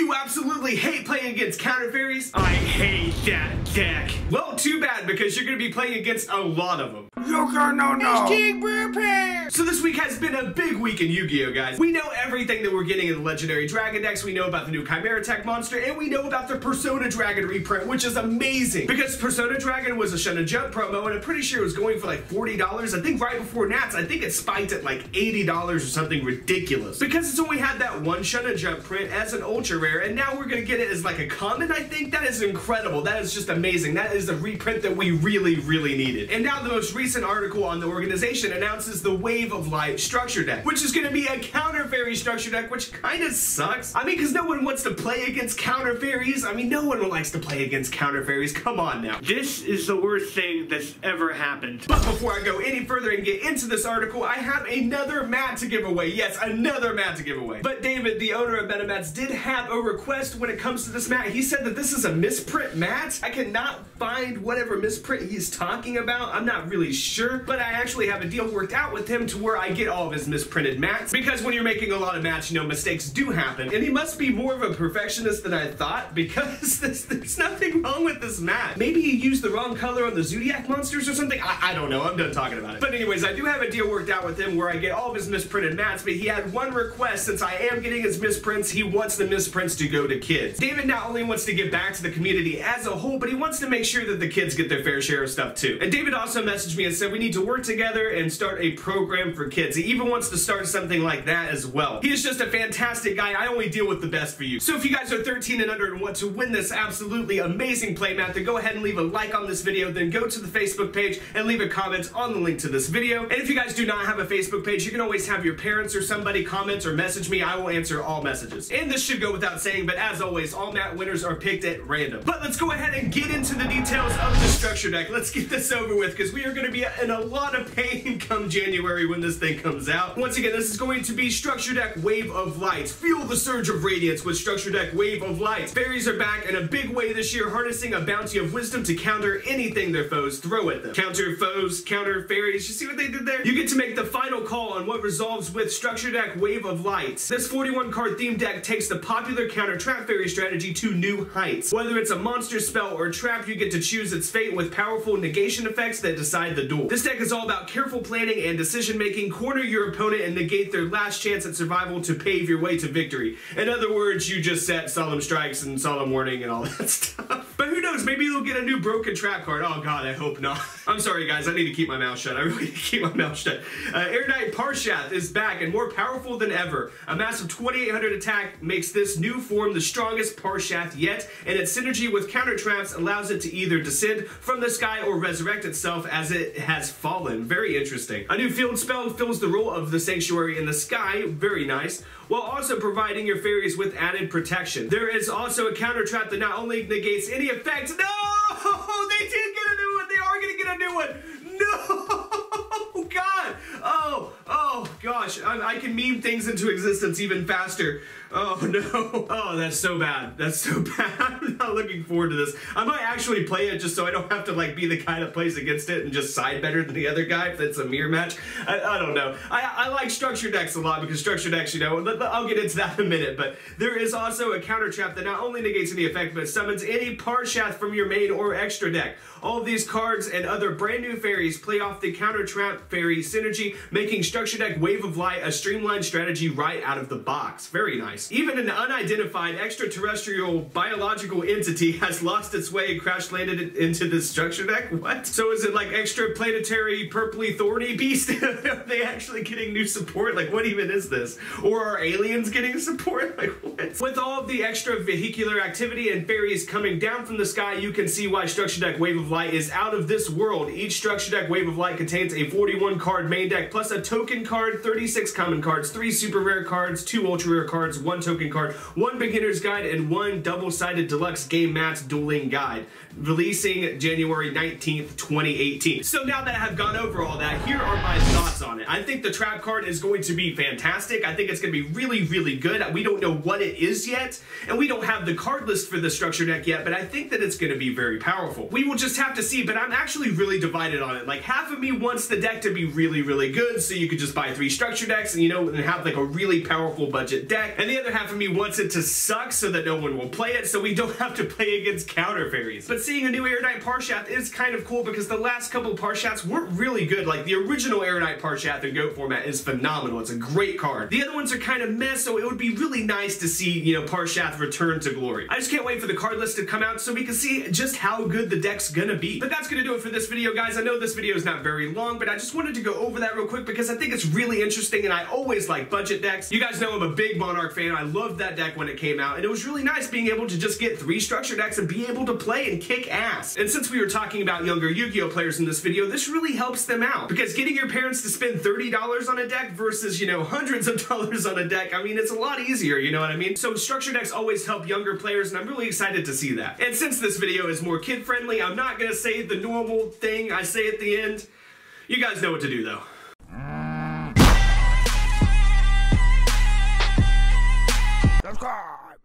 you absolutely hate playing against counter fairies? I hate that deck. Well, too bad, because you're going to be playing against a lot of them. YugiNoNo. So this week has been a big week in Yu-Gi-Oh, guys. We know everything that we're getting in the Legendary Dragon decks. We know about the new Chimera Tech monster, and we know about the Persona Dragon reprint, which is amazing. Because Persona Dragon was a Shonen Jump promo, and I'm pretty sure it was going for like $40. I think right before Nats, I think it spiked at like $80 or something ridiculous. Because it's only had that one Shonen Jump print as an ultra rare, and now we're gonna get it as like a common, I think. That is incredible. That is just amazing. That is the reprint that we really, really needed. And now the most recent article on the organization announces the Wave of Light structure deck, which is gonna be a counter fairy structure deck, which kind of sucks. I mean, because no one wants to play against counter fairies. I mean, no one likes to play against counter fairies. Come on now. This is the worst thing that's ever happened. But before I go any further and get into this article, I have another mat to give away. Yes, another mat to give away. But David, the owner of MetaMats, did have a request when it comes to this mat. He said that this is a misprint mat. I cannot find whatever misprint he's talking about. I'm not really sure, but I actually have a deal worked out with him to where I get all of his misprinted mats, because when you're making a lot of mats, you know, mistakes do happen. And he must be more of a perfectionist than I thought, because there's nothing wrong with this mat. Maybe he used the wrong color on the Zodiac monsters or something. I don't know. I'm done talking about it. But anyways, I do have a deal worked out with him where I get all of his misprinted mats, but he had one request. Since I am getting his misprints, he wants the misprints to go to kids. David not only wants to give back to the community as a whole, but he wants to make sure that the kids get their fair share of stuff too. And David also messaged me and said we need to work together and start a program for kids. He even wants to start something like that as well. He is just a fantastic guy. I only deal with the best for you. So if you guys are 13 and under and want to win this absolutely amazing playmat, then go ahead and leave a like on this video, then go to the Facebook page and leave a comment on the link to this video. And if you guys do not have a Facebook page, you can always have your parents or somebody comment or message me. I will answer all messages. And this should go without saying, but as always, all mat winners are picked at random. But let's go ahead and get into the details of the structure deck. Let's get this over with, because we are going to be in a lot of pain come January when this thing comes out. Once again, this is going to be structure deck Wave of Light. Feel the surge of radiance with structure deck Wave of Light. Fairies are back in a big way this year, harnessing a bounty of wisdom to counter anything their foes throw at them. Counter foes, counter fairies. You see what they did there? You get to make the final call on what resolves with structure deck Wave of Light. This 41 card theme deck takes the popular counter trap fairy strategy to new heights. Whether it's a monster spell or trap, you get to choose its fate with powerful negation effects that decide the duel. This deck is all about careful planning and decision making. Corner your opponent and negate their last chance at survival to pave your way to victory. In other words, you just set Solemn Strikes and Solemn Warning and all that stuff. But who knows, maybe they'll get a new Broken Trap card. Oh god, I hope not. I'm sorry guys, I need to keep my mouth shut. I really need to keep my mouth shut. Air Knight Parshath is back and more powerful than ever. A massive 2800 attack makes this new form the strongest Parshath yet, and its synergy with counter traps allows it to either descend from the sky or resurrect itself as it has fallen. Very interesting. A new field spell fills the role of the Sanctuary in the Sky. Very nice. While also providing your fairies with added protection. There is also a counter trap that not only negates any effect. No! They did get a new one! They are gonna get a new one! No! God! Oh gosh. I can meme things into existence even faster. Oh no. Oh, that's so bad. That's so bad. I'm not looking forward to this. I might actually play it just so I don't have to like be the guy that plays against it and just side better than the other guy if it's a mirror match. I don't know. I like structure decks a lot because structure decks, you know, I'll get into that in a minute, but there is also a counter trap that not only negates any effect, but summons any Parshath from your main or extra deck. All of these cards and other brand new fairies play off the counter trap fairy synergy, making structure deck Wave of Light a streamlined strategy right out of the box. Very nice. Even an unidentified extraterrestrial biological entity has lost its way and crash landed into this structure deck? What? So is it like extra planetary purpley thorny beast? Are they actually getting new support? Like what even is this? Or are aliens getting support? Like what? With all of the extra vehicular activity and fairies coming down from the sky, you can see why structure deck Wave of Light is out of this world. Each structure deck Wave of Light contains a 41 card main deck plus a token card, 36 common cards, 3 super rare cards, 2 ultra rare cards, 1 token card, 1 beginner's guide, and 1 double-sided deluxe game mats dueling guide, releasing January 19th, 2018. So now that I have gone over all that, here are my thoughts on it. I think the trap card is going to be fantastic. I think it's going to be really, really good. We don't know what it is yet, and we don't have the card list for the structure deck yet, but I think that it's going to be very powerful. We will just have to see, but I'm actually really divided on it. Like, half of me wants the deck to be really, really good, so you could just buy 3 structure decks and, you know, and have like a really powerful budget deck, and the other other half of me wants it to suck so that no one will play it, so we don't have to play against counter fairies. But seeing a new Aerodite Parshath is kind of cool because the last couple Parshaths weren't really good. Like the original Aerodite Parshath in GOAT format is phenomenal. It's a great card. The other ones are kind of mess, so it would be really nice to see, you know, Parshath return to glory. I just can't wait for the card list to come out so we can see just how good the deck's gonna be. But that's gonna do it for this video, guys. I know this video is not very long, but I just wanted to go over that real quick because I think it's really interesting and I always like budget decks. You guys know I'm a big Monarch fan. I loved that deck when it came out, and it was really nice being able to just get 3 structure decks and be able to play and kick ass. And since we were talking about younger Yu-Gi-Oh players in this video, this really helps them out because getting your parents to spend $30 on a deck versus, you know, hundreds of dollars on a deck, I mean, it's a lot easier, you know what I mean? So structure decks always help younger players, and I'm really excited to see that. And since this video is more kid-friendly, I'm not gonna say the normal thing I say at the end. You guys know what to do, though. Subscribe!